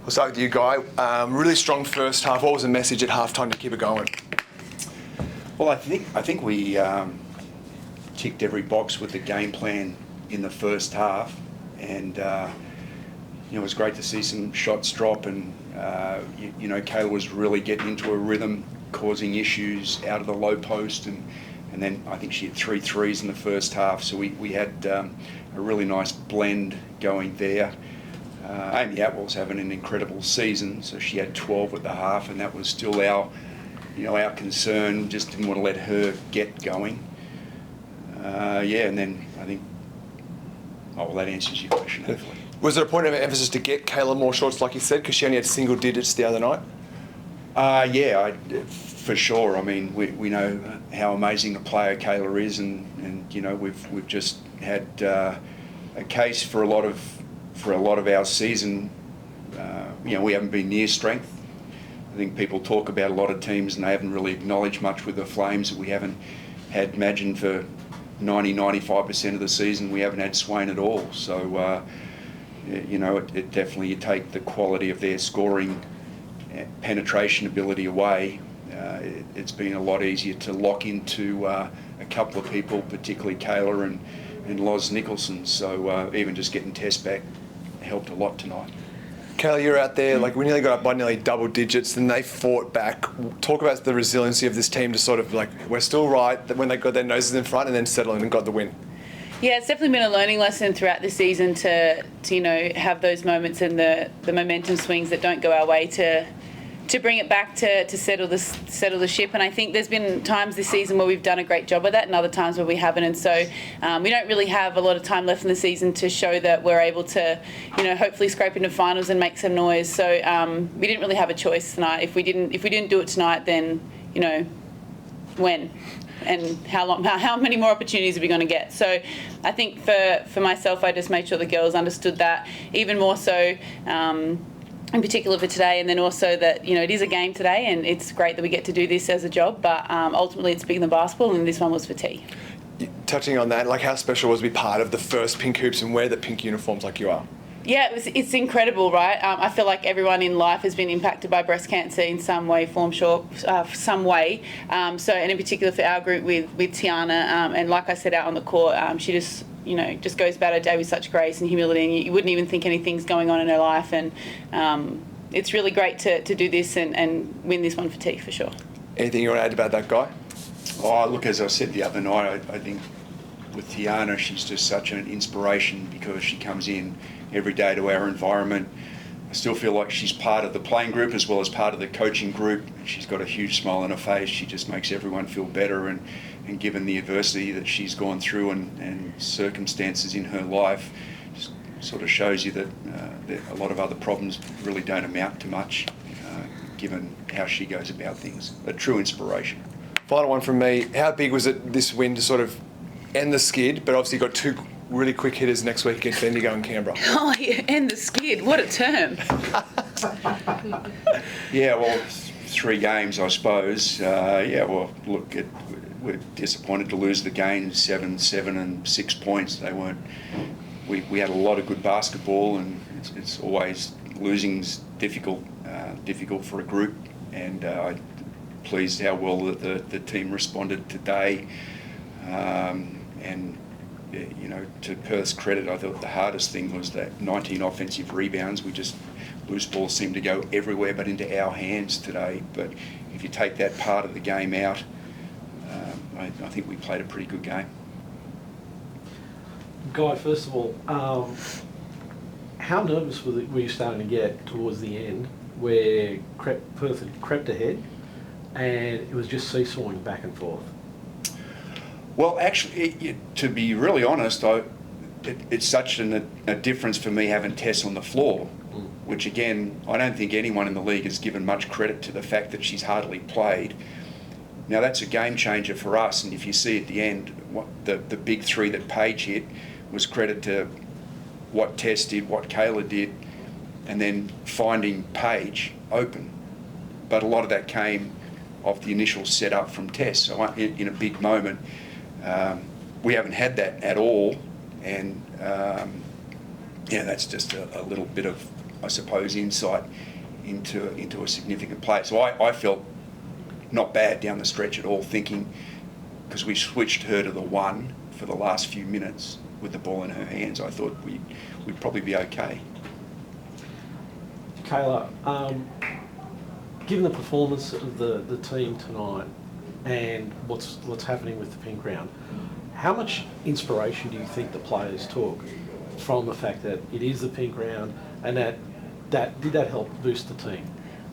We'll start with you, Guy. Really strong first half. What was the message at halftime to keep it going? Well, I think we ticked every box with the game plan in the first half, and it was great to see some shots drop, and Kayla was really getting into a rhythm, causing issues out of the low post, and then I think she hit 3 threes in the first half, so we had a really nice blend going there. Amy Atwell's having an incredible season, so she had 12 at the half, and that was still our concern. Just didn't want to let her get going. And then I think, that answers your question, hopefully. Was there a point of emphasis to get Kayla more shots, like you said, because she only had single digits the other night? For sure. I mean, we know how amazing a player Kayla is, and we've just had a case for a lot of our season. We haven't been near strength. I think people talk about a lot of teams and they haven't really acknowledged much with the Flames. We haven't had Madgen for 95% of the season. We haven't had Swain at all. So, it definitely, you take the quality of their scoring penetration ability away. It's been a lot easier to lock into a couple of people, particularly Kayla and Loz Nicholson. So even just getting Tess back helped a lot tonight. Kayla, you're out there, we nearly got up by nearly double digits, and they fought back. Talk about the resiliency of this team to sort of we're still right when they got their noses in front and then settled in and got the win. Yeah, it's definitely been a learning lesson throughout the season to have those moments and the momentum swings that don't go our way to bring it back to settle the ship. And I think there's been times this season where we've done a great job of that and other times where we haven't. And so we don't really have a lot of time left in the season to show that we're able to, hopefully scrape into finals and make some noise. So we didn't really have a choice tonight. If we didn't do it tonight, then, when? And how many more opportunities are we going to get? So I think for myself, I just made sure the girls understood that even more so, in particular for today, and then also that it is a game today, and it's great that we get to do this as a job, but ultimately it's bigger than basketball, and this one was for tea. Touching on that, how special was to be part of the first pink hoops and wear the pink uniforms like you are? Yeah, it's incredible, right? I feel like everyone in life has been impacted by breast cancer in some way, form, some way. So, and in particular for our group with Tiana, and like I said out on the court, she just goes about her day with such grace and humility, and you wouldn't even think anything's going on in her life. And it's really great to do this and win this one for tea, for sure. Anything you want to add about that, Guy? Oh, look, as I said the other night, I think with Tiana, she's just such an inspiration because she comes in every day to our environment. I still feel like she's part of the playing group as well as part of the coaching group. She's got a huge smile on her face. She just makes everyone feel better, and given the adversity that she's gone through and circumstances in her life, just sort of shows you that a lot of other problems really don't amount to much, given how she goes about things. A true inspiration. Final one from me. How big was it this win to sort of end the skid, but obviously got two really quick hitters next week against Bendigo and Canberra? Oh, yeah, end the skid. What a term. Yeah, well, 3 games, I suppose. Look, we're disappointed to lose the game 7 and 6 points. They weren't. We had a lot of good basketball, and it's always losing's difficult for a group. And I'm pleased how well the team responded today. To Perth's credit, I thought the hardest thing was that 19 offensive rebounds. Loose balls seemed to go everywhere but into our hands today. But if you take that part of the game out, I think we played a pretty good game. Guy, first of all, how nervous were you starting to get towards the end where Perth had crept ahead and it was just seesawing back and forth? Well, actually, to be really honest, it's such a difference for me having Tess on the floor, which again, I don't think anyone in the league has given much credit to the fact that she's hardly played. Now that's a game changer for us, and if you see at the end, the big 3 that Paige hit was credit to what Tess did, what Kayla did, and then finding Paige open. But a lot of that came off the initial setup from Tess. So in a big moment, we haven't had that at all, and that's just a little bit of I suppose, insight into a significant player. So I felt not bad down the stretch at all, thinking, because we switched her to the 1 for the last few minutes with the ball in her hands, I thought we'd probably be okay. Kayla, given the performance of the team tonight and what's happening with the pink round, how much inspiration do you think the players took from the fact that it is the pink round, and did that help boost the team?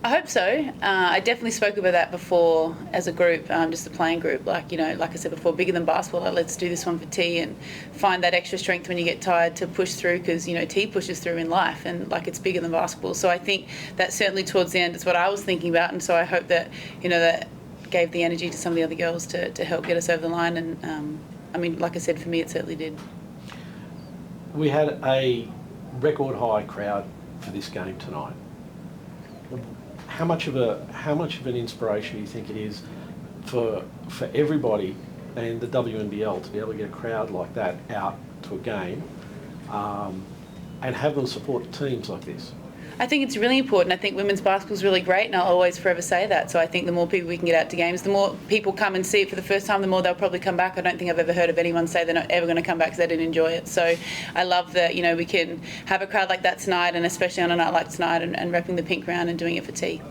I hope so. I definitely spoke about that before as a group, just a playing group. Like I said before, bigger than basketball. Like, let's do this one for T and find that extra strength when you get tired to push through, because T pushes through in life, and like it's bigger than basketball. So I think that certainly towards the end is what I was thinking about, and so I hope that that gave the energy to some of the other girls to help get us over the line. And I mean, like I said, for me, it certainly did. We had a record high crowd for this game tonight. How much of an inspiration do you think it is for everybody and the WNBL to be able to get a crowd like that out to a game and have them support teams like this? I think it's really important. I think women's basketball is really great, and I'll always forever say that. So I think the more people we can get out to games, the more people come and see it for the first time, the more they'll probably come back. I don't think I've ever heard of anyone say they're not ever going to come back because they didn't enjoy it. So I love that we can have a crowd like that tonight, and especially on a night like tonight, and repping the pink round and doing it for T.